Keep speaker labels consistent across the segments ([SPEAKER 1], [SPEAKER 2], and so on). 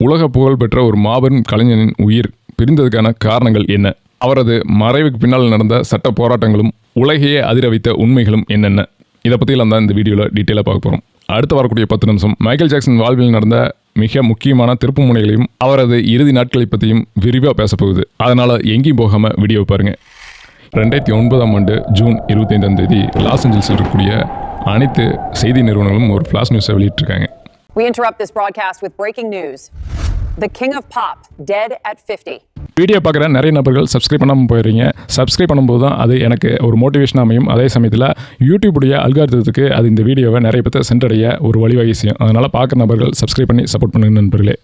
[SPEAKER 1] உலக புகழ்பெற்ற ஒரு மாபெரும் கலைஞனின் உயிர் பிரிந்ததுக்கான காரணங்கள் என்ன? அவரது மறைவுக்கு பின்னால் நடந்த சட்ட போராட்டங்களும் உலகையே அதிர வைத்த உண்மைகளும் என்னென்ன? இதை பற்றியெல்லாம் தான் இந்த வீடியோவில் டீட்டெயிலாக பார்க்க போகிறோம். அடுத்து வரக்கூடிய 10 நிமிஷம் மைக்கேல் ஜாக்சன் வாழ்வில் நடந்த மிக முக்கியமான திருப்பு முனைகளையும் அவரது இறுதி நாட்களை பற்றியும் விரிவாக பேசப்போகுது. அதனால் எங்கேயும் போகாமல் வீடியோ பாருங்கள். 2009ஆம் ஆண்டு ஜூன் 25ஆம் தேதி லாஸ் ஏஞ்சல்ஸில் இருக்கக்கூடிய அனைத்து செய்தி நிறுவனங்களும் ஒரு ஃப்ளாஷ் நியூஸை வெளியிட்டிருக்காங்க.
[SPEAKER 2] We interrupt this broadcast with breaking news. The King of Pop dead at 50.
[SPEAKER 1] Video பார்க்குற நிறைய நபர்கள் சப்ஸ்கிரைப் பண்ணாமல் போயிடுறீங்க. சப்ஸ்கிரைப் பண்ணும்போது தான் அது எனக்கு ஒரு மோட்டிவேஷன் அமையும். அதே சமயத்தில் யூடியூபுடைய அல்காரிதத்துக்கு அது இந்த வீடியோவை நிறைய பேர் சென்றடைய ஒரு வழிவகை செய்யும். அதனால் பார்க்குற நபர்கள் சப்ஸ்கிரைப் பண்ணி சப்போர்ட் பண்ணுங்க நண்பர்களே.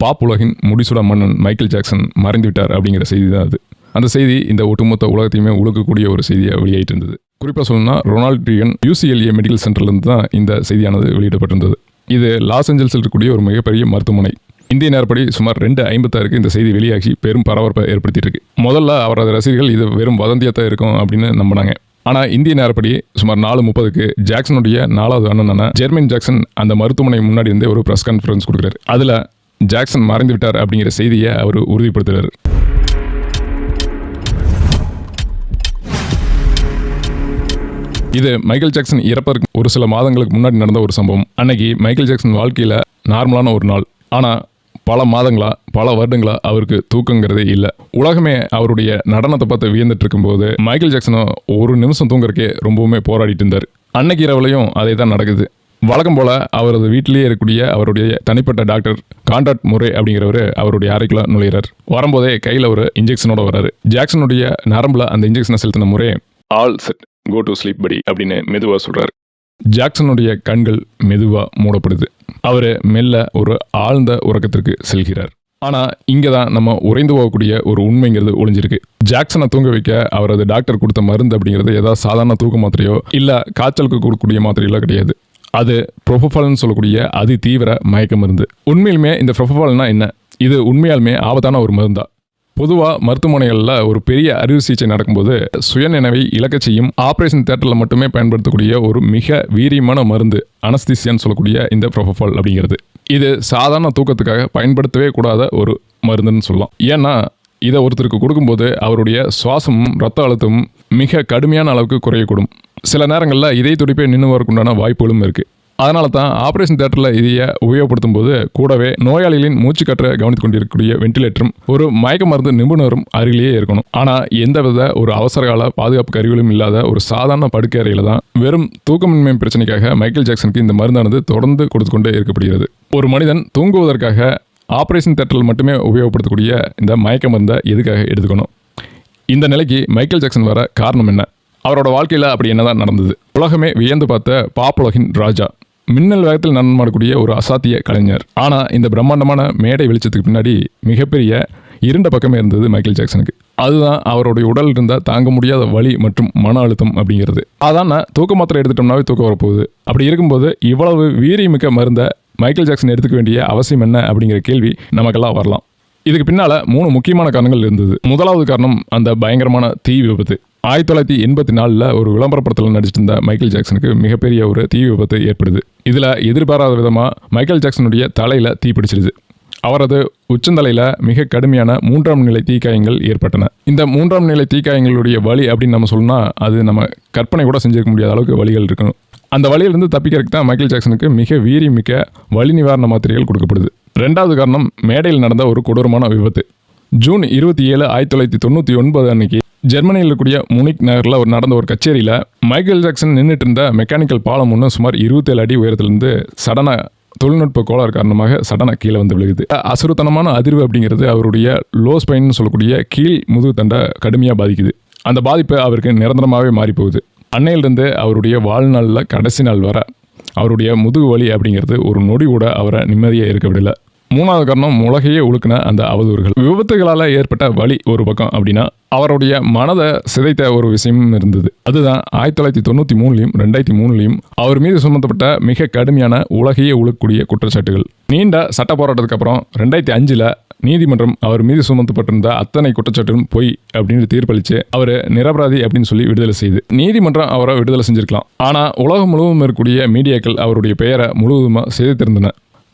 [SPEAKER 1] பாப் உலகின் முடிசூடா மன்னன் மைக்கேல் ஜாக்சன் மறைந்து விட்டார் அப்படிங்கிற செய்தி தான் அது. அந்த செய்தி இந்த ஒட்டுமொத்த உலகத்தையுமே உழுக்கக்கூடிய ஒரு செய்தியாக வெளியாகிட்டு இருந்தது. குறிப்பாக சொல்லணும்னா ரொனால்ட் ரீகன் UCLA மெடிக்கல் சென்டர்லேருந்து தான் இந்த செய்தியானது வெளியிடப்பட்டிருந்தது. இது லாஸ் ஏஞ்சல்ஸில் இருக்கக்கூடிய ஒரு மிகப்பெரிய மருத்துவமனை. இந்திய நேரப்படி சுமார் 2:56 இந்த செய்தி வெளியாகி பெரும் பரபரப்பை ஏற்படுத்திட்டு இருக்கு. முதல்ல அவரது ரசிகர்கள் இது வெறும் வதந்தியாக தான் இருக்கும் அப்படின்னு நம்பினாங்க. ஆனால் இந்திய நேரப்படி சுமார் 4:30 ஜாக்சனுடைய 4வது அண்ணனான ஜெர்மின் ஜாக்சன் அந்த மருத்துவமனை முன்னாடி இருந்தே ஒரு ப்ரெஸ் கான்ஃபரன்ஸ் கொடுக்குறாரு. அதில் ஜாக்சன் மறைந்து விட்டார் அப்படிங்கிற செய்தியை அவர் உறுதிப்படுத்துறாரு. இது மைக்கேல் ஜாக்சன் இறப்பதற்கு ஒரு சில மாதங்களுக்கு முன்னாடி நடந்த ஒரு சம்பவம். அன்னைக்கு மைக்கேல் ஜாக்சன் வாழ்க்கையில் நார்மலான ஒரு நாள். ஆனால் பல மாதங்களா பல வருடங்களா அவருக்கு தூக்கங்கிறதே இல்லை. உலகமே அவருடைய நடனத்தை பார்த்து வியந்துட்டு இருக்கும்போது மைக்கேல் ஜாக்சனும் ஒரு நிமிஷம் தூங்குறதுக்கே ரொம்பவுமே போராடிட்டு இருந்தார். அன்னைக்கு இரவுலையும் அதே தான் நடக்குது. வழக்கம் போல அவரது வீட்டிலேயே இருக்கக்கூடிய அவருடைய தனிப்பட்ட டாக்டர் கான்ராட் முரே அப்படிங்கிறவர் அவருடைய அறைக்குள்ள நுழையிறார். வரும்போதே கையில் ஒரு இன்ஜெக்ஷனோட வர்றாரு. ஜாக்சனுடைய நரம்புல அந்த இன்ஜெக்ஷனை செலுத்தின Murray all set go to sleep படி அப்படின்னு மெதுவாக சொல்றாரு. ஜாக்சனுடைய கண்கள் மெதுவாக மூடப்படுது. அவர் மெல்ல ஒரு ஆழ்ந்த உறக்கத்திற்கு செல்கிறார். ஆனால் இங்கே தான் நம்ம உறைந்து போகக்கூடிய ஒரு உண்மைங்கிறது ஒளிஞ்சிருக்கு. ஜாக்சனை தூங்க வைக்க அவரது டாக்டர் கொடுத்த மருந்து அப்படிங்கிறது ஏதாவது சாதாரண தூக்க மாத்திரையோ இல்லை காய்ச்சலுக்கு கொடுக்கக்கூடிய மாத்திரையோ கிடையாது. அது ப்ரொபோஃபால்னு சொல்லக்கூடிய அதி தீவிர மயக்க மருந்து. உண்மையிலுமே இந்த ப்ரொபோஃபால்னா என்ன? இது உண்மையாலுமே ஆபத்தான ஒரு மருந்தா? பொதுவாக மருத்துவமனைகளில் ஒரு பெரிய அறுவை சிகிச்சை நடக்கும்போது சுயநினைவை இழக்க செய்யும் ஆப்ரேஷன் தியேட்டரில் மட்டுமே பயன்படுத்தக்கூடிய ஒரு மிக வீரியமான மருந்து அனஸ்தீசியான்னு சொல்லக்கூடிய இந்த ப்ரொபோஃபால் அப்படிங்கிறது. இது சாதாரண தூக்கத்துக்காக பயன்படுத்தவே கூடாத ஒரு மருந்துன்னு சொல்லலாம். ஏன்னா இதை ஒருத்தருக்கு கொடுக்கும்போது அவருடைய சுவாசமும் ரத்த அழுத்தமும் மிக கடுமையான அளவுக்கு குறையக்கூடும். சில நேரங்களில் இதய துடிப்பை நின்று வரக்குண்டான வாய்ப்புகளும் இருக்குது. அதனால தான் ஆப்ரேஷன் தியேட்டரில் இதையை உபயோகப்படுத்தும் போது கூடவே நோயாளிகளின் மூச்சு கற்ற கவனித்துக் கொண்டிருக்கக்கூடிய வெண்டிலேட்டரும் ஒரு மயக்க மருந்து நிபுணரும் அருகிலேயே இருக்கணும். ஆனால் எந்தவித ஒரு அவசரகால பாதுகாப்பு கருவிகளும் இல்லாத ஒரு சாதாரண படுக்கை அறையில் தான் வெறும் தூக்கமின்மை பிரச்சனைக்காக மைக்கேல் ஜாக்சனுக்கு இந்த மருந்தானது தொடர்ந்து கொடுத்து கொண்டே இருக்கப்படுகிறது. ஒரு மனிதன் தூங்குவதற்காக ஆப்ரேஷன் தியேட்டரில் மட்டுமே உபயோகப்படுத்தக்கூடிய இந்த மயக்க மருந்தை எதுக்காக எடுத்துக்கணும்? இந்த நிலைக்கு மைக்கேல் ஜாக்சன் வர காரணம் என்ன? அவரோட வாழ்க்கையில் அப்படி என்னதான் நடந்தது? உலகமே வியந்து பார்த்த பாப் உலகின் ராஜா, மின்னல் வேகத்தில் நடனமாடக்கூடிய ஒரு அசாத்திய கலைஞர். ஆனால் இந்த பிரம்மாண்டமான மேடை வெளிச்சத்துக்கு பின்னாடி மிகப்பெரிய இருண்ட பக்கமே இருந்தது மைக்கேல் ஜாக்சனுக்கு. அதுதான் அவருடைய உடல் இருந்த தாங்க முடியாத வலி மற்றும் மன அழுத்தம் அப்படிங்கிறது. அதான் தூக்க மாத்திரை எடுத்துட்டோம்னாவே தூக்கம் வரப்போகுது. அப்படி இருக்கும்போது இவ்வளவு வீரியமிக்க மருந்தை மைக்கேல் ஜாக்சன் எடுத்துக்க வேண்டிய அவசியம் என்ன அப்படிங்கிற கேள்வி நமக்கெல்லாம் வரலாம். இதுக்கு பின்னால் 3 முக்கியமான காரணங்கள் இருந்தது. முதலாவது காரணம் அந்த பயங்கரமான தீ விபத்து. 1984 ஒரு விளம்பரப்படத்தில் நடிச்சிட்டு இருந்த மைக்கேல் ஜாக்சனுக்கு மிகப்பெரிய ஒரு தீ விபத்து ஏற்படுது. இதில் எதிர்பாராத விதமாக மைக்கேல் ஜாக்சனுடைய தலையில் தீ பிடிச்சிருது. அவரது உச்சந்தலையில் மிக கடுமையான 3ஆம் நிலை தீக்காயங்கள் ஏற்பட்டன. இந்த 3ஆம் நிலை தீக்காயங்களுடைய வலி அப்படின்னு நம்ம சொன்னா அது நம்ம கற்பனை கூட செஞ்சிருக்க முடியாத அளவுக்கு வலிகள் இருக்கணும். அந்த வலியிலிருந்து தப்பிக்கிறதுக்கு தான் மைக்கேல் ஜாக்சனுக்கு மிக வீரியமிக்க வலி நிவாரண மாத்திரைகள் கொடுக்கப்படுது. 2வது காரணம் மேடையில் நடந்த ஒரு கொடூரமான விபத்து. ஜூன் 27, 1999 அன்னைக்கு ஜெர்மனியில் இருக்கக்கூடிய முனிக் நகரில் நடந்த ஒரு கச்சேரியில் மைக்கேல் ஜாக்சன் நின்றுட்டு இருந்த மெக்கானிக்கல் பாலம் ஒன்று சுமார் 27 அடி உயரத்திலிருந்து சடன தொழில்நுட்ப கோளாறு காரணமாக சடன கீழே வந்து விழுகுது. அசுரத்தனமான அதிர்வு அப்படிங்கிறது அவருடைய லோ ஸ்பைன்னு சொல்லக்கூடிய கீழ் முதுகு தண்டை கடுமையாக பாதிக்குது. அந்த பாதிப்பு அவருக்கு நிரந்தரமாகவே மாறி போகுது. அன்னையிலிருந்து அவருடைய வாழ்நாளில் கடைசி நாள் வர அவருடைய முதுகு வலி அப்படிங்கிறது ஒரு நொடி கூட அவரை நிம்மதியாக இருக்க விடல. 3வது காரணம் உலகையே உழுக்கின அந்த அவதூறுகள். விபத்துகளால் ஏற்பட்ட வலி ஒரு பக்கம் அப்படின்னா அவருடைய மனதை சிதைத்த ஒரு விஷயமும் இருந்தது. அதுதான் 1993லையும் 2003லையும் அவர் மீது சுமத்தப்பட்ட மிக கடுமையான உலகையே உழுக்கக்கூடிய குற்றச்சாட்டுகள். நீண்ட சட்ட போராட்டத்துக்கு அப்புறம் 2005 நீதிமன்றம் அவர் மீது சுமத்தப்பட்டிருந்த அத்தனை குற்றச்சாட்டும் பொய் அப்படின்னு தீர்ப்பளிச்சு அவர் நிரபராதி அப்படின்னு சொல்லி விடுதலை செய்து நீதிமன்றம் அவரை விடுதலை செஞ்சிருக்கலாம். ஆனால் உலகம் முழுவதும் இருக்கக்கூடிய மீடியாக்கள் அவருடைய பெயரை முழுவதுமாக சிதைத்திருந்தன.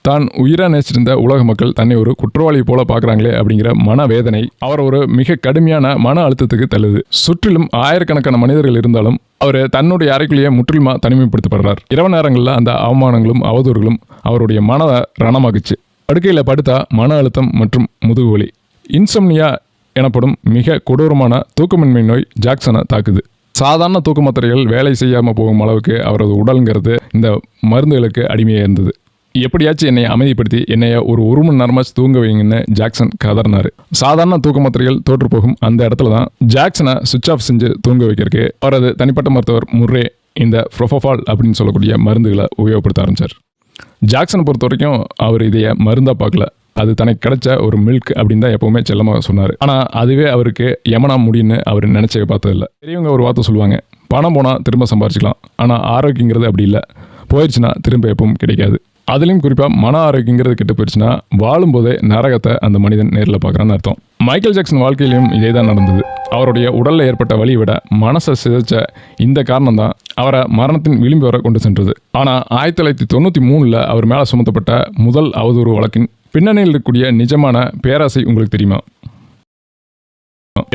[SPEAKER 1] தான் உயிரா நேசிச்சிருந்த உலக மக்கள் தன்னை ஒரு குற்றவாளி போல பார்க்குறாங்களே அப்படிங்கிற மனவேதனை அவர் ஒரு மிக கடுமையான மன அழுத்தத்துக்கு தள்ளுது. சுற்றிலும் ஆயிரக்கணக்கான மனிதர்கள் இருந்தாலும் அவர் தன்னுடைய அறைக்குள்ளேயே முற்றிலுமா தனிமைப்படுத்தப்படுறார். இரவு நேரங்களில் அந்த அவமானங்களும் அவதூறுகளும் அவருடைய மனதை ரணமாக்குச்சு. படுக்கையில் படுத்தா மன அழுத்தம் மற்றும் முதுகுவலி, இன்சம்னியா எனப்படும் மிக கொடூரமான தூக்கமின்மை நோய் ஜாக்சனை தாக்குது. சாதாரண தூக்க மாத்திரைகள் வேலை செய்யாமல் போகும் அளவுக்கு அவரது உடல்ங்கிறது இந்த மருந்துகளுக்கு அடிமையாக இருந்தது. எப்படியாச்சும் என்னை அமைதிப்படுத்தி என்னைய ஒரு மணி நேரமாச்சு தூங்க வைங்கன்னு ஜாக்சன் கதறினார். சாதாரண தூக்க மாத்திரைகள் தோற்று போகும் அந்த இடத்துல தான் ஜாக்சனை சுவிட்ச் ஆஃப் செஞ்சு தூங்க வைக்கிறதுக்கு அவரது தனிப்பட்ட மருத்துவர் முர்ரே இந்த ப்ரொஃபோஃபால் அப்படின்னு சொல்லக்கூடிய மருந்துகளை உபயோகப்படுத்த ஆரம்பித்தார். ஜாக்சனை பொறுத்த வரைக்கும் அவர் இதைய மருந்தாக பார்க்கல, அது தனக்கு கிடைச்ச ஒரு மில்க் அப்படின்னு தான் எப்பவுமே செல்லமாக சொன்னார். ஆனால் அதுவே அவருக்கு யமனா முடியும்னு அவர் நினச்ச பார்த்ததில்லை. பெரியவங்க ஒரு வார்த்தை சொல்லுவாங்க, பணம் போனால் திரும்ப சம்பாரிச்சிக்கலாம், ஆனால் ஆரோக்கியங்கிறது அப்படி இல்லை, போயிடுச்சுன்னா திரும்ப எப்பவும் கிடைக்காது. அதுலேயும் குறிப்பாக மன ஆரோக்கியங்கிறது கெட்டு போயிடுச்சுன்னா வாழும்போதே நரகத்தை அந்த மனிதன் நேரில் பார்க்குறான்னு அர்த்தம். மைக்கேல் ஜாக்சன் வாழ்க்கையிலையும் இதே தான் நடந்தது. அவருடைய உடலில் ஏற்பட்ட வலியை விட மனசை சிதைச்ச இந்த காரணம் தான் அவரை மரணத்தின் விளிம்பு வரை கொண்டு சென்றது. ஆனால் 1993 அவர் மேலே சுமத்தப்பட்ட முதல் அவதூறு வழக்கின் பின்னணியில் இருக்கக்கூடிய நிஜமான பேராசை உங்களுக்கு தெரியுமா?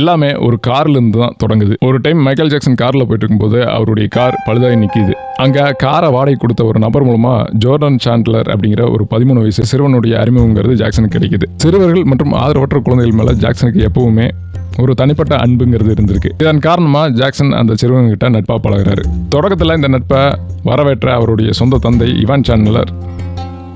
[SPEAKER 1] எல்லாமே ஒரு கார்ல இருந்து தான் தொடங்குது. ஒரு டைம் மைக்கேல் ஜாக்சன் கார்ல போயிட்டு இருக்கும்போது அவருடைய கார் பழுதாகி நிற்கிது. அங்க காரை வாடகை கொடுத்த ஒரு நபர் மூலமா ஜோர்டன் சாண்ட்லர் அப்படிங்கிற ஒரு 13 வயசு சிறுவனுடைய அறிமுகங்கிறது ஜாக்சனுக்கு கிடைக்குது. சிறுவர்கள் மற்றும் ஆதரவற்ற குழந்தைகள் மேல ஜாக்சனுக்கு எப்பவுமே ஒரு தனிப்பட்ட அன்புங்கிறது இருந்திருக்கு. இதன் காரணமா ஜாக்சன் அந்த சிறுவன்கிட்ட நட்பா பழகுறாரு. தொடக்கத்தில் இந்த நட்பை வரவேற்ற அவருடைய சொந்த தந்தை இவான் சாண்ட்லர்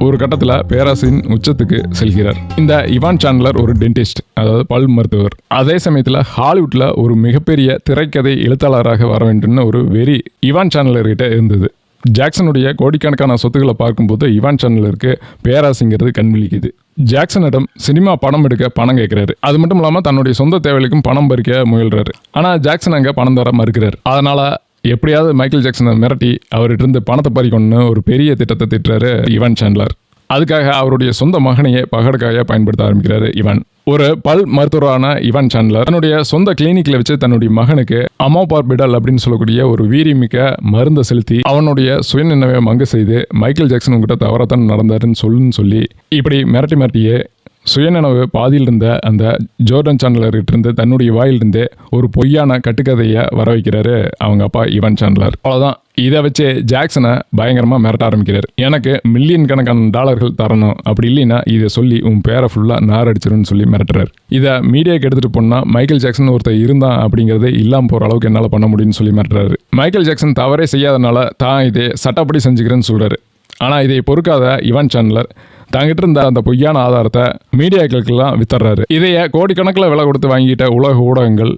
[SPEAKER 1] ஒரு கட்டத்தில் பேராசையின் உச்சத்துக்கு செல்கிறார். இந்த இவான் சாண்ட்லர் ஒரு டென்டிஸ்ட், அதாவது பல் மருத்துவர். அதே சமயத்தில் ஹாலிவுட்டில் ஒரு மிகப்பெரிய திரைக்கதை எழுத்தாளராக வர வேண்டும்னு ஒரு வெறி இவான் சாண்ட்லர்கிட்ட இருந்தது. ஜாக்சனுடைய கோடிக்கணக்கான சொத்துக்களை பார்க்கும்போது இவான் சாண்ட்லருக்கு பேராசைங்கிறது கண்விழிக்குது. ஜாக்சனிடம் சினிமா படம் எடுக்க பணம் கேட்கிறாரு. அது மட்டும் இல்லாமல் தன்னுடைய சொந்த தேவைகளுக்கும் பணம் பறிக்க முயல்றாரு. ஆனால் ஜாக்சன் அங்கே பணம் தர மறுக்கிறார். அதனால எப்படியாவது மைக்கேல் ஜாக்சனை மிரட்டி அவர்கிட்ட இருந்து பணத்தை பறிக்கணும்னு ஒரு பெரிய திட்டத்தை திட்டுறாரு இவான் சாண்ட்லர். அதுக்காக அவருடைய சொந்த மகனையே பகடக்காய பயன்படுத்த ஆரம்பிக்கிறாரு இவான். ஒரு பல் மருத்துவரான இவான் சாண்ட்லர் தன்னுடைய சொந்த கிளினிக்ல வச்சு தன்னுடைய மகனுக்கு அமோபார்பிடல் அப்படின்னு சொல்லக்கூடிய ஒரு வீரியமிக்க மருந்தை செலுத்தி அவனுடைய சுயநினைவை மங்க செய்து மைக்கேல் ஜாக்சன் உங்ககிட்ட தவறத்தான் நடந்தாருன்னு சொல்லி இப்படி மிரட்டியே சுயநினைவு பாதியில் இருந்த அந்த ஜோர்டன் சாண்ட்லர்கிட்ட இருந்து தன்னுடைய வாயிலிருந்தே ஒரு பொய்யான கட்டுக்கதையை வர வைக்கிறாரு அவங்க அப்பா இவான் சாண்ட்லர். அவ்வளோதான். இதை வச்சு ஜாக்சனை பயங்கரமாக மிரட்ட ஆரம்பிக்கிறார். எனக்கு மில்லியன் கணக்கான டாலர்கள் தரணும், அப்படி இல்லைன்னா இதை சொல்லி உன் பேரை ஃபுல்லாக நார் அடிச்சிருன்னு சொல்லி மிரட்டுறாரு. இதை மீடியாவுக்கு எடுத்துகிட்டு போனால் மைக்கேல் ஜாக்சன் ஒருத்தர் இருந்தான் அப்படிங்கிறதே இல்லாமல் போகிற அளவுக்கு என்னால் பண்ண முடியும்னு சொல்லி மிரட்டுறாரு. மைக்கேல் ஜாக்சன் தவறே செய்யாதனால தான் இதை சட்டப்படி செஞ்சுக்கிறேன்னு சொல்கிறாரு. ஆனால் இதை பொறுக்காத இவான் சாண்ட்லர் தங்கிட்ட இருந்த அந்த பொய்யான ஆதாரத்தை மீடியாக்களுக்கெல்லாம் வித்தர்றாரு. இதைய கோடிக்கணக்கில் விலை கொடுத்து வாங்கிட்ட உலக ஊடகங்கள்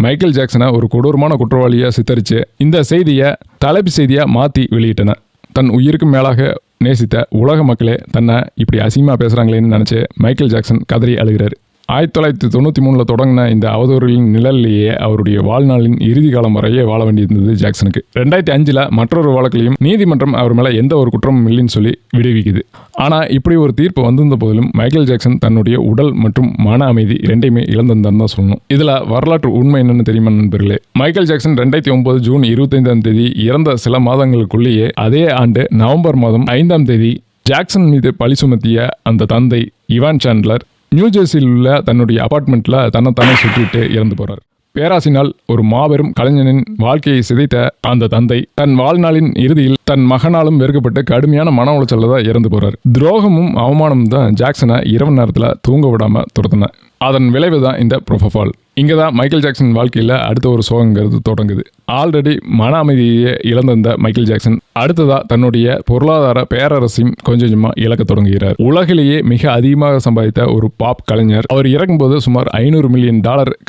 [SPEAKER 1] மைக்கேல் ஜாக்சனை ஒரு கொடூரமான குற்றவாளியை சித்தரித்து இந்த செய்தியை தலைப்பு செய்தியாக மாற்றி வெளியிட்டன. தன் உயிருக்கு மேலாக நேசித்த உலக மக்களே தன்னை இப்படி அசிங்கமாக பேசுகிறாங்களேன்னு நினச்சி மைக்கேல் ஜாக்சன் கதறி அழுகிறார். 1993 தொடங்கின இந்த அவதூறுகளின் நிழலிலேயே அவருடைய வாழ்நாளின் இறுதி காலம் வரையே வாழ வேண்டியிருந்தது ஜாக்சனுக்கு. 2005 மற்றொரு வழக்கிலையும் நீதிமன்றம் அவர் மேலே எந்த ஒரு குற்றமும் இல்லைன்னு சொல்லி விடுவிக்குது. ஆனால் இப்படி ஒரு தீர்ப்பு வந்திருந்த போதிலும் மைக்கேல் ஜாக்சன் தன்னுடைய உடல் மற்றும் மன அமைதி ரெண்டையுமே இழந்திருந்தான்னு தான் சொல்லணும். இதில் வரலாற்று உண்மை என்னன்னு தெரியுமா நண்பர்களே? மைக்கேல் ஜாக்சன் 2009 ஜூன் 25 இறந்த சில மாதங்களுக்குள்ளேயே அதே ஆண்டு நவம்பர் மாதம் 5 ஜாக்சன் மீது பழி சுமத்திய அந்த தந்தை இவான் சாண்ட்லர் நியூஜெர்சியில் உள்ள தன்னுடைய அபார்ட்மெண்ட்டில் தன்னைத்தானே சுற்றிட்டு இறந்து போகிறார். பேராசினால் ஒரு மாபெரும் கலைஞனின் வாழ்க்கையை சிதைத்த அந்த தந்தை தன் வாழ்நாளின் இறுதியில் தன் மகனாலும் வெறுக்கப்பட்டு கடுமையான மன உளைச்சல்ல தான் இறந்து போகிறார். துரோகமும் அவமானமும் தான் ஜாக்சனை இரவு நேரத்தில் தூங்க விடாமல் துரத்தின. அதன் விளைவு தான் இந்த ப்ரொஃபோஃபால். இங்கே தான் மைக்கேல் ஜாக்சன் வாழ்க்கையில் அடுத்த ஒரு சோகங்கிறது தொடங்குது. ஆல்ரெடி மன அமைதியை இழந்திருந்த மைக்கேல் ஜாக்சன் அடுத்ததாக தன்னுடைய பொருளாதார பேரரசையும் கொஞ்சமாக இழக்க தொடங்குகிறார். உலகிலேயே மிக அதிகமாக சம்பாதித்த ஒரு பாப் கலைஞர் அவர் இறக்கும்போது சுமார் $500 மில்லியன்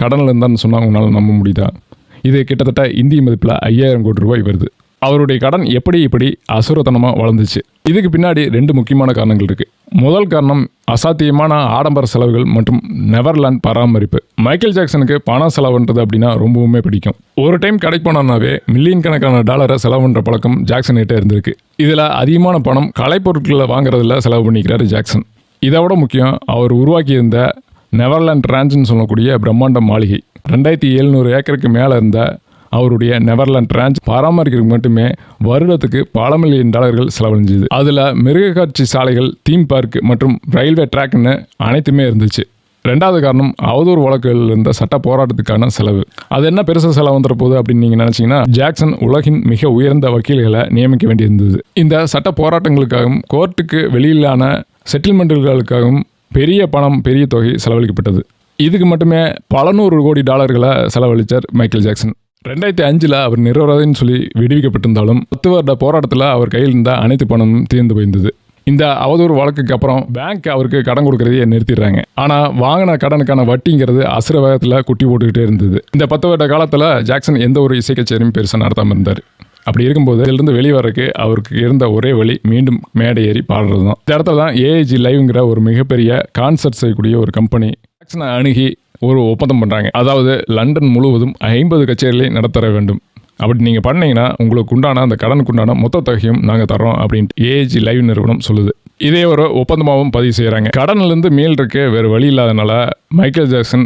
[SPEAKER 1] கடனில் இருந்தான்னு சொன்னால் உங்களால் நம்ப முடியுதா? இது கிட்டத்தட்ட இந்திய மதிப்பில் 5000 கோடி ரூபாய் வருது. அவருடைய கடன் இப்படி அசுரத்தனமாக வளர்ந்துச்சு. இதுக்கு பின்னாடி 2 முக்கியமான காரணங்கள் இருக்குது. முதல் காரணம் அசாத்தியமான ஆடம்பர செலவுகள் மற்றும் நெவர்லாண்ட் பராமரிப்பு. மைக்கேல் ஜாக்சனுக்கு பணம் செலவுன்றது அப்படின்னா ரொம்பவுமே பிடிக்கும். ஒரு டைம் கடைக்கு போனாவே மில்லியன் கணக்கான டாலரை செலவு பண்ணுற பழக்கம் ஜாக்சன் கிட்ட இருந்திருக்கு. இதில் அதிகமான பணம் கலைப்பொருட்களை வாங்குறதுல செலவு பண்ணிக்கிறாரு ஜாக்சன். இதை விட முக்கியம், அவர் உருவாக்கியிருந்த நெவர்லாண்ட் ரான்ச்னு சொல்லக்கூடிய பிரம்மாண்ட மாளிகை 2700 ஏக்கருக்கு மேலே இருந்த அவருடைய நெதர்லாந்து ராஞ்ச் பராமரிக்கிறதுக்கு மட்டுமே வருடத்துக்கு பல மில்லியன் டாலர்கள் செலவழிஞ்சுது. அதில் மிருக காட்சி சாலைகள், தீம் பார்க் மற்றும் ரயில்வே ட்ராக்னு அனைத்துமே இருந்துச்சு. ரெண்டாவது காரணம் அவதூறு வழக்குகள் இருந்த சட்ட போராட்டத்துக்கான செலவு. அது என்ன பெருசாக செலவு வந்துட போகுது அப்படின்னு நீங்கள் நினச்சிங்கன்னா, ஜாக்சன் உலகின் மிக உயர்ந்த வக்கீல்களை நியமிக்க வேண்டியிருந்தது. இந்த சட்ட போராட்டங்களுக்காகவும் கோர்ட்டுக்கு வெளியிலான செட்டில்மெண்ட்டுகளுக்காகவும் பெரிய பணம், பெரிய தொகை செலவழிக்கப்பட்டது. இதுக்கு மட்டுமே பல $100 கோடி செலவழித்தார் மைக்கேல் ஜாக்சன். 2005 அவர் நிரபராதின்னு சொல்லி விடுவிக்கப்பட்டிருந்தாலும் 10 வருட போராட்டத்தில் அவர் கையில் இருந்த அனைத்து பணமும் தீர்ந்து போயிருந்தது. இந்த அவதூறு வழக்குக்கு அப்புறம் பேங்க் அவருக்கு கடன் கொடுக்கறதையே நிறுத்திடுறாங்க. ஆனால் வாங்கின கடனுக்கான வட்டிங்கிறது அசுர வேகத்தில் குட்டி போட்டுக்கிட்டே இருந்தது. இந்த 10 வருட காலத்தில் ஜாக்சன் எந்த ஒரு இசை கச்சேரியும் பெருசாக நடத்தாமல் இருந்தார். அப்படி இருக்கும்போது இதிலிருந்து வெளிவரக்கு அவருக்கு இருந்த ஒரே வழி மீண்டும் மேடை ஏறி பாடுறது தான். இந்த இடத்துல தான் AIG லைவ்ங்கிற ஒரு மிகப்பெரிய கான்சர்ட் செய்யக்கூடிய ஒரு கம்பெனி ஜாக்சனை அணுகி ஒரு ஒப்பந்தம் பண்ணுறாங்க. அதாவது லண்டன் முழுவதும் 50 கச்சேரிகளை நடத்தர வேண்டும். அப்படி நீங்கள் பண்ணீங்கன்னா உங்களுக்கு உண்டான அந்த கடனுக்கு உண்டான மொத்த தொகையும் நாங்கள் தரோம் அப்படின்ட்டு AIG லைவ் நிறுவனம் சொல்லுது. இதே ஒரு ஒப்பந்தமாகவும் பதிவு செய்கிறாங்க. கடனிலிருந்து மீள்றதுக்கு வேறு வழி இல்லாதனால மைக்கேல் ஜாக்சன்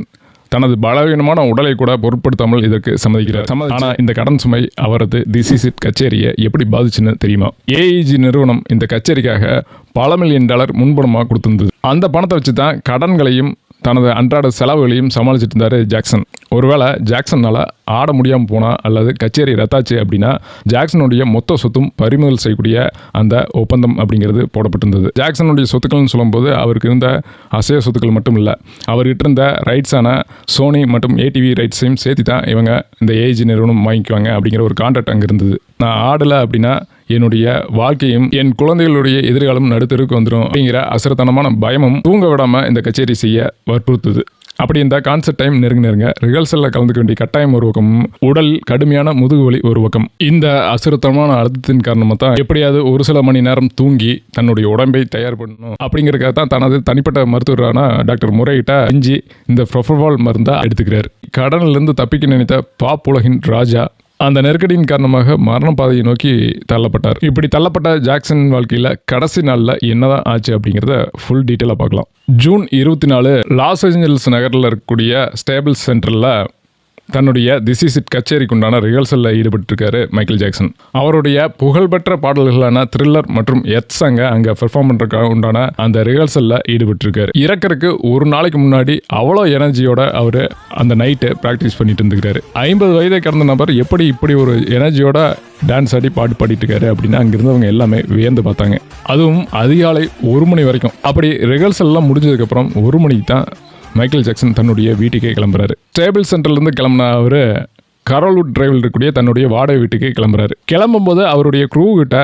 [SPEAKER 1] தனது பலவீனமான உடலை கூட பொருட்படுத்தாமல் இதற்கு சம்மதிக்கிறார். ஆனால் இந்த கடன் சுமை அவரது திஸ் இஸ் இட் கச்சேரியை எப்படி பாதிச்சுன்னு தெரியுமா? AIG நிறுவனம் இந்த கச்சேரிக்காக பல மில்லியன் டாலர் முன்பணமாக கொடுத்திருந்தது. அந்த பணத்தை வச்சு தான் கடன்களையும் தனது அன்றாட செலவுகளையும் சமாளிச்சுட்டு இருந்தார் ஜாக்சன். ஒருவேளை ஜாக்சனால் ஆட முடியாமல் போனால் அல்லது கச்சேரி ரத்தாச்சு அப்படின்னா ஜாக்சனுடைய மொத்த சொத்தும் பறிமுதல் செய்யக்கூடிய அந்த ஒப்பந்தம் அப்படிங்கிறது போடப்பட்டிருந்தது. ஜாக்சனுடைய சொத்துக்கள்னு சொல்லும்போது அவருக்கு இருந்த அசைய சொத்துக்கள் மட்டும் இல்லை, அவர்கிட்ட இருந்த ரைட்ஸான சோனி மற்றும் ATV ரைட்ஸையும் சேர்த்து தான் இவங்க இந்த AIG நிறுவனம் வாங்கிக்குவாங்க அப்படிங்கிற ஒரு கான்ட்ராக்ட் அங்கே இருந்தது. நான் ஆடலை அப்படின்னா என்னுடைய வாழ்க்கையும் என் குழந்தைகளுடைய எதிர்காலம் நடுத்தருக்கு வந்துடும் அப்படிங்கிற அசுரத்தனமான பயமும் தூங்க விடாமல் இந்த கச்சேரி செய்ய வற்புறுத்துது. அப்படி இந்த கான்சர்ட் டைம் நெருங்க ரிஹர்சலில் கலந்துக்க வேண்டிய கட்டாயம் ஒரு பக்கமும், உடல் கடுமையான முதுகு வலி ஒரு பக்கம். இந்த அசுரத்தனமான அழுத்தத்தின் காரணமாக தான் எப்படியாவது ஒரு சில மணி நேரம் தூங்கி தன்னுடைய உடம்பை தயார் பண்ணணும் அப்படிங்கிறதுக்காக தான் தனது தனிப்பட்ட மருத்துவரான டாக்டர் முறையிட்ட இஞ்சி இந்த ப்ரொஃபவால் மருந்தாக எடுத்துக்கிறார். கடனிலிருந்து தப்பிக்க நினைத்த பாப் உலகின் ராஜா அந்த நெருக்கடியின் காரணமாக மரண பாதையை நோக்கி தள்ளப்பட்டார். இப்படி தள்ளப்பட்ட ஜாக்சன் வாழ்க்கையில் கடைசி நாளில் என்னதான் ஆச்சு அப்படிங்கிறத ஃபுல் டீட்டெயிலாக பார்க்கலாம். ஜூன் 24 லாஸ் ஏஞ்சல்ஸ் நகரில் இருக்கக்கூடிய ஸ்டேபிள்ஸ் சென்டரில் தன்னுடைய திஸ் இஸ் இட் கச்சேரிக்கு உண்டான ரிஹர்சலில் ஈடுபட்டிருக்காரு மைக்கேல் ஜாக்சன். அவருடைய புகழ்பெற்ற பாடல்களான த்ரில்லர் மற்றும் எர்த் சாங்கை அங்கே பெர்ஃபார்ம் பண்ணுறதுக்காக உண்டான அந்த ரிஹர்சலில் ஈடுபட்டிருக்காரு. இறக்கறதுக்கு ஒரு நாளைக்கு முன்னாடி அவ்வளோ எனர்ஜியோட அவர் அந்த நைட்டு ப்ராக்டிஸ் பண்ணிட்டு இருந்துக்கிறாரு. 50 வயதை கடந்த நபர் எப்படி இப்படி ஒரு எனர்ஜியோட டான்ஸ் ஆடி பாட்டு பாடிட்டு இருக்காரு அப்படின்னு அங்கிருந்தவங்க எல்லாமே வியந்து பார்த்தாங்க. அதுவும் அதிகாலை 1 மணி வரைக்கும். அப்படி ரிஹர்சல்லாம் முடிஞ்சதுக்கப்புறம் 1 மணிக்கு தான் மைக்கேல் ஜாக்சன் தன்னுடைய வீட்டுக்கே கிளம்புறாரு. ஸ்டேபிள் சென்டர்லேருந்து கிளம்புன அவர் கரோல்வுட் டிரைவில் இருக்கக்கூடிய தன்னுடைய வாடகை வீட்டுக்கு கிளம்புறாரு. கிளம்பும்போது அவருடைய க்ரூ கிட்ட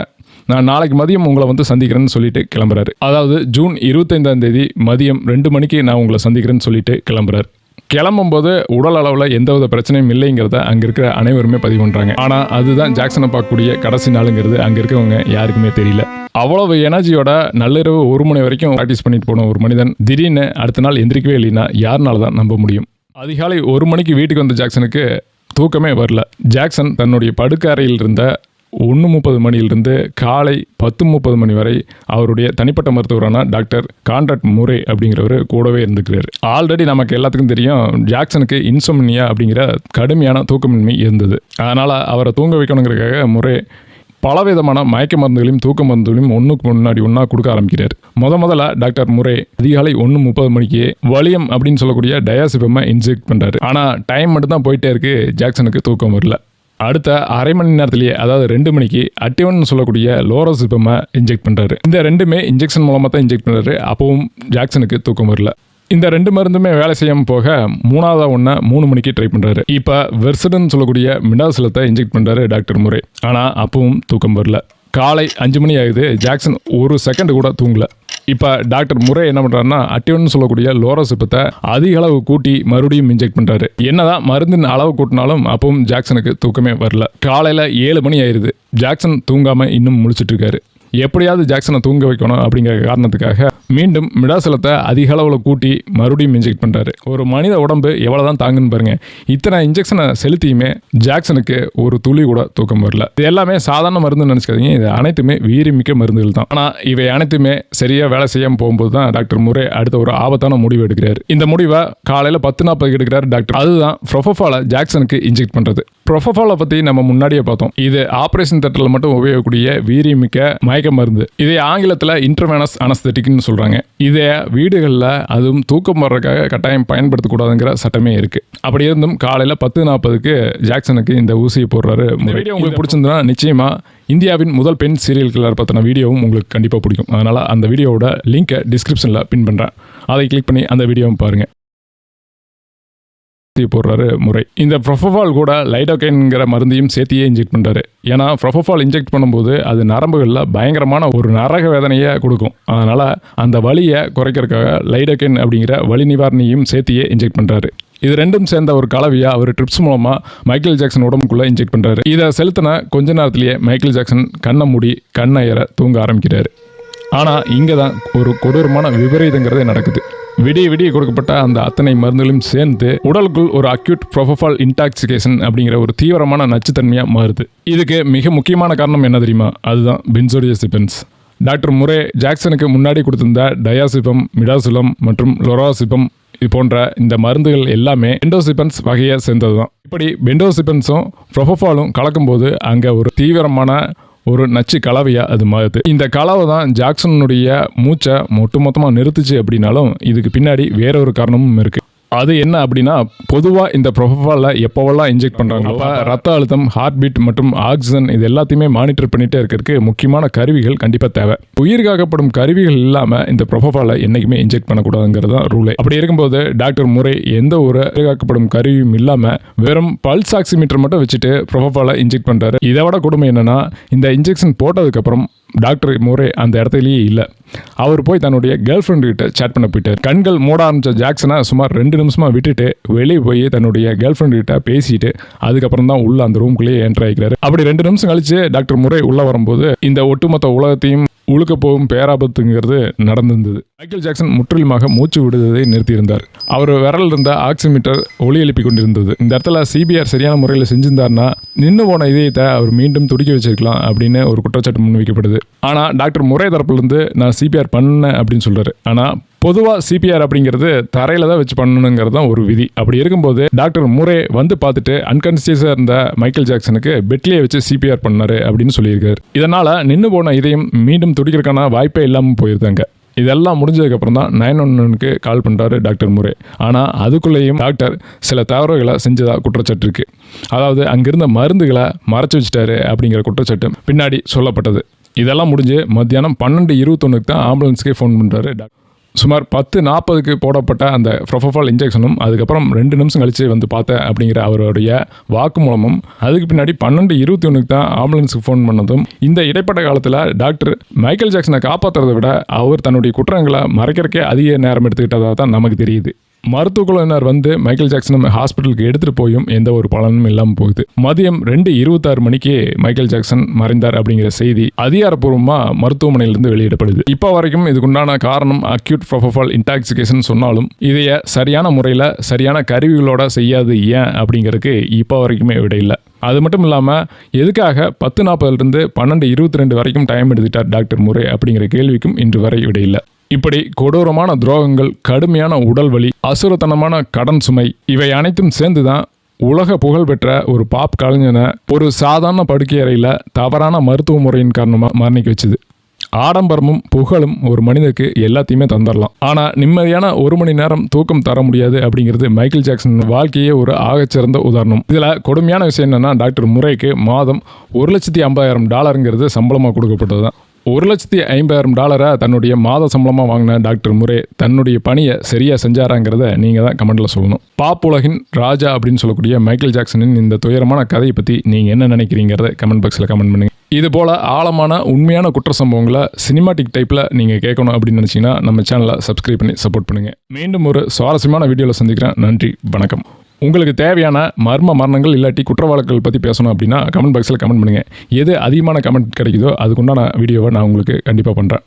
[SPEAKER 1] நான் நாளைக்கு மதியம் உங்களை வந்து சந்திக்கிறேன்னு சொல்லிட்டு கிளம்புறாரு. அதாவது ஜூன் 25 மதியம் 2 மணிக்கு நான் உங்களை சந்திக்கிறேன்னு சொல்லிட்டு கிளம்புறாரு. கிளம்பும்போது உடல் அளவில் எந்தவித பிரச்சனையும் இல்லைங்கிறத அங்கே இருக்கிற அனைவருமே பதிவு பண்ணுறாங்க. ஆனால் அதுதான் ஜாக்சனை பார்க்கக்கூடிய கடைசி நாளுங்கிறது அங்கே இருக்கவங்க யாருக்குமே தெரியல. அவ்வளவு எனர்ஜியோட நள்ளிரவு 1 மணி வரைக்கும் ப்ராக்டிஸ் பண்ணிட்டு போன ஒரு மனிதன் திடீர்னு அடுத்த நாள் எந்திரிக்கவே இல்லைன்னா யாருனால தான் நம்ப முடியும்? அதிகாலை 1 மணிக்கு வீட்டுக்கு வந்த ஜாக்சனுக்கு தூக்கமே வரல. ஜாக்சன் தன்னுடைய படுக்கை அறையில் இருந்த 1:30 மணியிலிருந்து காலை 10:30 மணி வரை அவருடைய தனிப்பட்ட மருத்துவரான டாக்டர் கான்ராட் முரே அப்படிங்கிறவர் கூடவே இருந்துக்கிறார். ஆல்ரெடி நமக்கு எல்லாத்துக்கும் தெரியும் ஜாக்சனுக்கு இன்சோம்னியா அப்படிங்கிற கடுமையான தூக்கமின்மை இருந்தது. அதனால் அவரை தூங்க வைக்கணுங்கிறதுக்காக முரே பலவிதமான மயக்க மருந்துகளையும் தூக்க மருந்துகளையும் ஒன்றுக்கு முன்னாடி ஒன்றா கொடுக்க ஆரம்பிக்கிறார். முதல்ல டாக்டர் முரே அதிகாலை 1:30 மணிக்கு வலியம் அப்படின்னு சொல்லக்கூடிய டயாசிபமை இன்ஜெக்ட் பண்ணுறாரு. ஆனால் டைம் மட்டும் தான் போயிட்டே இருக்கு, ஜாக்சனுக்கு தூக்கம் வரல. அடுத்த அரை மணி நேரத்திலேயே அதாவது 2 மணிக்கு அட்டிவன் சொல்லக்கூடிய லோரோசிபமை இன்ஜெக்ட் பண்ணுறாரு. இந்த ரெண்டுமே இன்ஜெக்ஷன் மூலமாக தான் இன்ஜெக்ட் பண்ணுறாரு. அப்பவும் ஜாக்சனுக்கு தூக்கம் வரல. இந்த 2 மருந்துமே வேலை செய்யாமல் போக 3ஆவது ஒன்று 3 மணிக்கு ட்ரை பண்ணுறாரு. இப்போ வெர்சடன் சொல்லக்கூடிய மிடாசிலத்தை இன்ஜெக்ட் பண்ணுறாரு டாக்டர் முரே. ஆனால் அப்பவும் தூக்கம் வரல. காலை 5 மணி ஆகுது, ஜாக்சன் ஒரு செகண்ட் கூட தூங்கல. இப்போ டாக்டர் முரே என்ன பண்ணுறாருன்னா அட்டிவன் சொல்லக்கூடிய லோரோசிப்பத்தை அதிக அளவு கூட்டி மறுபடியும் இன்ஜெக்ட் பண்ணுறாரு. என்னதான் மருந்தின் அளவு கூட்டினாலும் அப்பவும் ஜாக்சனுக்கு தூக்கமே வரல. காலையில் 7 மணி ஆயிடுது, ஜாக்சன் தூங்காமல் இன்னும் முழிச்சிட்டு இருக்காரு. எப்படியாவது ஜாக்சனை தூங்க வைக்கணும் அப்படிங்கிற காரணத்துக்காக மீண்டும் மிடாசலத்தை அதிக அளவில் கூட்டி மறுபடியும் இன்ஜெக்ட் பண்ணுறாரு. ஒரு மனித உடம்பு எவ்வளோ தான் தாங்குன்னு பாருங்க. இத்தனை இன்ஜெக்ஷனை செலுத்தியுமே ஜாக்சனுக்கு ஒரு துளி கூட தூக்கம் வரல. இது எல்லாமே சாதாரண மருந்துன்னு நினச்சிக்காதீங்க, இது அனைத்துமே வீரியமிக்க மருந்துகள் தான். ஆனால் இவை அனைத்துமே சரியாக வேலை செய்யாமல் போகும்போது தான் டாக்டர் முரே அடுத்த ஒரு ஆபத்தான முடிவு எடுக்கிறார். இந்த முடிவை காலையில் 10:40 எடுக்கிறார் டாக்டர். அதுதான் ப்ரொஃபவாலை ஜாக்சனுக்கு இன்ஜெக்ட் பண்ணுறது. ப்ரொஃபோஃபாலை பற்றி நம்ம முன்னாடியே பார்த்தோம். இது ஆப்ரேஷன் தியேட்டரில் மட்டும் உபயோகக்கூடிய வீரியமிக்க மயக்க மருந்து. இதை ஆங்கிலத்தில் இன்ட்ரவேனஸ் அனஸ்தெட்டிக்னு சொல்கிறாங்க. இதை வீடுகளில் அதுவும் தூக்கம் வர்றதுக்காக கட்டாயம் பயன்படுத்தக்கூடாதுங்கிற சட்டமே இருக்குது. அப்படி இருந்தும் காலையில் 10:40க்கு ஜாக்சனுக்கு இந்த ஊசியை போடுறாரு. வீடியோ உங்களுக்கு பிடிச்சிருந்தா நிச்சயமாக இந்தியாவின் முதல் பெண் சீரியல் கில்லர் பற்றின வீடியோவும் உங்களுக்கு கண்டிப்பாக பிடிக்கும். அதனால் அந்த வீடியோவோட லிங்கை டிஸ்கிரிப்ஷனில் பின் பண்ணுறேன். அதை கிளிக் பண்ணி அந்த வீடியோவும் பாருங்கள். போடுறாரு முறை. இந்த ப்ரொஃபோஃபால் கூட லைடோகைன்ங்கிற மருந்தையும் சேர்த்தியே இன்ஜெக்ட் பண்ணுறாரு. ஏன்னா ப்ரொஃபோஃபால் இன்ஜெக்ட் பண்ணும்போது அது நரம்புகளில் பயங்கரமான ஒரு நரக வேதனையை கொடுக்கும். அதனால் அந்த வலியை குறைக்கிறதுக்காக லைடோகைன் அப்படிங்கிற வலி நிவாரணியும் சேர்த்தியே இன்ஜெக்ட் பண்ணுறாரு. இது ரெண்டும் சேர்ந்த ஒரு கலவையை அவர் ட்ரிப்ஸ் மூலமாக மைக்கேல் ஜாக்சன் உடம்புக்குள்ளே இன்ஜெக்ட் பண்ணுறாரு. இதை செலுத்தின கொஞ்ச நேரத்திலேயே மைக்கேல் ஜாக்சன் கண்ணை மூடி கண்ணயர தூங்க ஆரம்பிக்கிறாரு. ஆனால் இங்கே தான் ஒரு கொடூரமான விபரீதங்கிறதே நடக்குது. விடிய கொடுக்கப்பட்ட அந்த அத்தனை மருந்துகளையும் சேர்ந்து உடலுக்குள் ஒரு அக்யூட் ப்ரொஃபோஃபால் இன்டாக்சிகேஷன் அப்படிங்கிற ஒரு தீவிரமான நச்சுத்தன்மையாக மாறுது. இதுக்கு மிக முக்கியமான காரணம் என்ன தெரியுமா? அதுதான் பென்சோடியாசெபின்ஸ். டாக்டர் முரே ஜாக்சனுக்கு முன்னாடி கொடுத்திருந்த டயாசிபம், மிடாசுலம் மற்றும் லொராசிபம் இது போன்ற இந்த மருந்துகள் எல்லாமே பென்டோசிபன்ஸ் வகையை சேர்ந்தது தான். இப்படி பென்டோசிபன்ஸும் ப்ரொஃபோஃபாலும் கலக்கும்போது அங்கே ஒரு தீவிரமான ஒரு நச்சு கலவையாக அது மாறுது. இந்த கலவை தான் ஜாக்சனுடைய மூச்சை ஒட்டுமொத்தமாக நிறுத்துச்சு. அப்படின்னாலும் இதுக்கு பின்னாடி வேற ஒரு காரணமும் இருக்குது. அது என்ன அப்படின்னா, பொதுவாக இந்த ப்ரொஃபோஃபாலில் எப்போவெல்லாம் இன்ஜெக்ட் பண்ணுறாங்களோ அப்போ ரத்த அழுத்தம், ஹார்ட் பீட் மற்றும் ஆக்சிஜன் இது எல்லாத்தையுமே மானிட்டர் பண்ணிகிட்டே இருக்கிறதுக்கு முக்கியமான கருவிகள் கண்டிப்பாக தேவை. உயிர் காக்கப்படும் கருவிகள் இல்லாமல் இந்த ப்ரொஃபோஃபாலை என்றைக்குமே இன்ஜெக்ட் பண்ணக்கூடாதுங்கிறது தான் ரூலே. அப்படி இருக்கும்போது டாக்டர் முரே எந்த ஒரு உயிர் காக்கப்படும் கருவியும் இல்லாமல் வெறும் பல்ஸ் ஆக்சிமீட்டர் மட்டும் வச்சுட்டு ப்ரொஃபோஃபாலை இன்ஜெக்ட் பண்ணுறாரு. இதை விட கொடுமை என்னென்னா, இந்த இன்ஜெக்ஷன் போட்டதுக்கப்புறம் டாக்டர் முரே அந்த இடத்துலயே இல்லை. அவர் போய் தன்னுடைய கேர்ள் ஃப்ரெண்டு கிட்ட சேட் பண்ண போயிட்டார். கண்கள் மூட ஆரம்பித்த ஜாக்சனை சுமார் 2 நிமிஷமா விட்டுட்டு வெளியே போய் தன்னுடைய கேர்ள் ஃப்ரெண்டு கிட்ட பேசிட்டு அதுக்கப்புறம் தான் உள்ள அந்த ரூம்குள்ளேயே என்டர் ஆகிக்கிறாரு. அப்படி 2 நிமிஷம் கழிச்சு டாக்டர் முரே உள்ள வரும்போது இந்த ஒட்டுமொத்த உலகத்தையும் உழுக்க போகும் பேராபத்துங்கிறது நடந்திருந்தது. மைக்கேல் ஜாக்சன் முற்றிலுமாக மூச்சு விடுவதை நிறுத்தியிருந்தார். அவர் விரல் இருந்த ஆக்சிமீட்டர் ஒலி எழுப்பி கொண்டிருந்தது. இந்த இடத்துல சிபிஆர் சரியான முறையில் செஞ்சிருந்தார்னா நின்று போன இதயத்தை அவர் மீண்டும் துடிக்க வச்சிருக்கலாம் அப்படின்னு ஒரு குற்றச்சாட்டு முன்வைக்கப்படுது. ஆனால் டாக்டர் முரே தரப்புலேருந்து நான் சிபிஆர் பண்ணேன் அப்படின்னு சொல்றாரு. ஆனால் பொதுவாக சிபிஆர் அப்படிங்கிறது தரையில் தான் வச்சு பண்ணணுங்கிறது தான் ஒரு விதி. அப்படி இருக்கும்போது டாக்டர் முரே வந்து பார்த்துட்டு அன்கான்சியஸாக இருந்த மைக்கேல் ஜாக்சனுக்கு பெட்லேயே வச்சு சிபிஆர் பண்ணாரு அப்படின்னு சொல்லியிருக்காரு. இதனால் நின்று போன இதயம் மீண்டும் துடிக்கிறதுக்கான வாய்ப்பே இல்லாமல் போயிருந்தாங்க. இதெல்லாம் முடிஞ்சதுக்கப்புறம் தான் 911க்கு கால் பண்ணுறாரு டாக்டர் முரே. ஆனால் அதுக்குள்ளேயும் டாக்டர் சில தவறுகளை செஞ்சதாக குற்றச்சாட்டு இருக்குது. அதாவது அங்கிருந்த மருந்துகளை மறைச்சி வச்சுட்டாரு அப்படிங்கிற குற்றச்சாட்டு பின்னாடி சொல்லப்பட்டது. இதெல்லாம் முடிஞ்சு மத்தியானம் 12:21க்கு தான் ஆம்புலன்ஸுக்கே ஃபோன் பண்ணுறாரு டாக்டர். சுமார் 10:40க்கு போடப்பட்ட அந்த ப்ரொஃபோஃபால் இன்ஜெக்ஷனும் அதுக்கப்புறம் 2 நிமிஷம் கழிச்சு வந்து பார்த்தேன் அப்படிங்கிற அவருடைய வாக்குமூலமும் அதுக்கு பின்னாடி 12:21க்கு தான் ஆம்புலன்ஸுக்கு ஃபோன் பண்ணதும் இந்த இடைப்பட்ட காலத்தில் டாக்டர் மைக்கேல் ஜாக்சனை காப்பாற்றுறதை விட அவர் தன்னுடைய குற்றங்களை மறைக்கிறக்கே அதிக நேரம் எடுத்துக்கிட்டதாக தான் நமக்கு தெரியுது. மருத்துவ குழுவினர் வந்து மைக்கேல் ஜாக்சனை ஹாஸ்பிட்டலுக்கு எடுத்துகிட்டு போயும் எந்த ஒரு பலனும் இல்லாமல் போகுது. மதியம் 2:26 மணிக்கு மைக்கேல் ஜாக்சன் மறைந்தார் அப்படிங்கிற செய்தி அதிகாரப்பூர்வமாக மருத்துவமனையிலிருந்து வெளியிடப்படுது. இப்போ வரைக்கும் இதுக்குண்டான காரணம் அக்யூட் ப்ரொஃபோஃபால் இன்டாக்சிகேஷன் சொன்னாலும் இதைய சரியான முறையில் சரியான கருவிகளோட செய்யாது ஏன் அப்படிங்கிறதுக்கு இப்போ வரைக்குமே விட இல்லை. அது மட்டும் இல்லாமல் எதுக்காக 10:40லிருந்து 12:22 வரைக்கும் டைம் எடுத்துட்டார் டாக்டர் முரே அப்படிங்கிற கேள்விக்கும் இன்று வரை விட இல்லை. இப்படி கொடூரமான துரோகங்கள், கடுமையான உடல் வலி, அசுரத்தனமான கடன் சுமை இவை அனைத்தும் சேர்ந்துதான் உலக புகழ்பெற்ற ஒரு பாப் கலைஞனை ஒரு சாதாரண படுக்கை அறையில் தவறான மருத்துவ முறையின் காரணமாக மரணிக்க வச்சுது. ஆடம்பரமும் புகழும் ஒரு மனிதனுக்கு எல்லாத்தையுமே தந்துடலாம். ஆனால் நிம்மதியான 1 மணி நேரம் தூக்கம் தர முடியாது அப்படிங்கிறது மைக்கேல் ஜாக்சன் வாழ்க்கையே ஒரு ஆகச்சிறந்த உதாரணம். இதில் கொடுமையான விஷயம் என்னன்னா, டாக்டர் முரேக்கு மாதம் $150,000 சம்பளமாக கொடுக்கப்பட்டது தான். $150,000 தன்னுடைய மாத சம்பளமாக வாங்கின டாக்டர் முரே தன்னுடைய பணியை சரியாக செஞ்சாராங்கிறத நீங்கள் தான் கமெண்ட்டில் சொல்லணும். பாப் உலகின் ராஜா அப்படின்னு சொல்லக்கூடிய மைக்கேல் ஜாக்சனின் இந்த துயரமான கதையை பற்றி நீங்கள் என்ன நினைக்கிறீங்கிறத கமெண்ட் பாக்ஸில் கமெண்ட் பண்ணுங்கள். இது போல் ஆழமான உண்மையான குற்ற சம்பவங்களை சினிமாட்டிக் டைப்பில் நீங்கள் கேட்கணும் அப்படின்னு நினச்சிங்கன்னா நம்ம சேனலை சப்ஸ்கிரைப் பண்ணி சப்போர்ட் பண்ணுங்கள். மீண்டும் ஒரு சுவாரஸ்யமான வீடியோவில் சந்திக்கிறேன். நன்றி, வணக்கம். உங்களுக்கு தேவையான மரணங்கள் இல்லாட்டி குற்ற வழக்குகள் பற்றி பேசணும் அப்படின்னா கமெண்ட் பாக்ஸில் கமெண்ட் பண்ணுங்கள். எது அதிகமான கமெண்ட் கிடைக்குதோ அதுக்குண்டான வீடியோவை நான் உங்களுக்கு கண்டிப்பாக பண்ணுறேன்.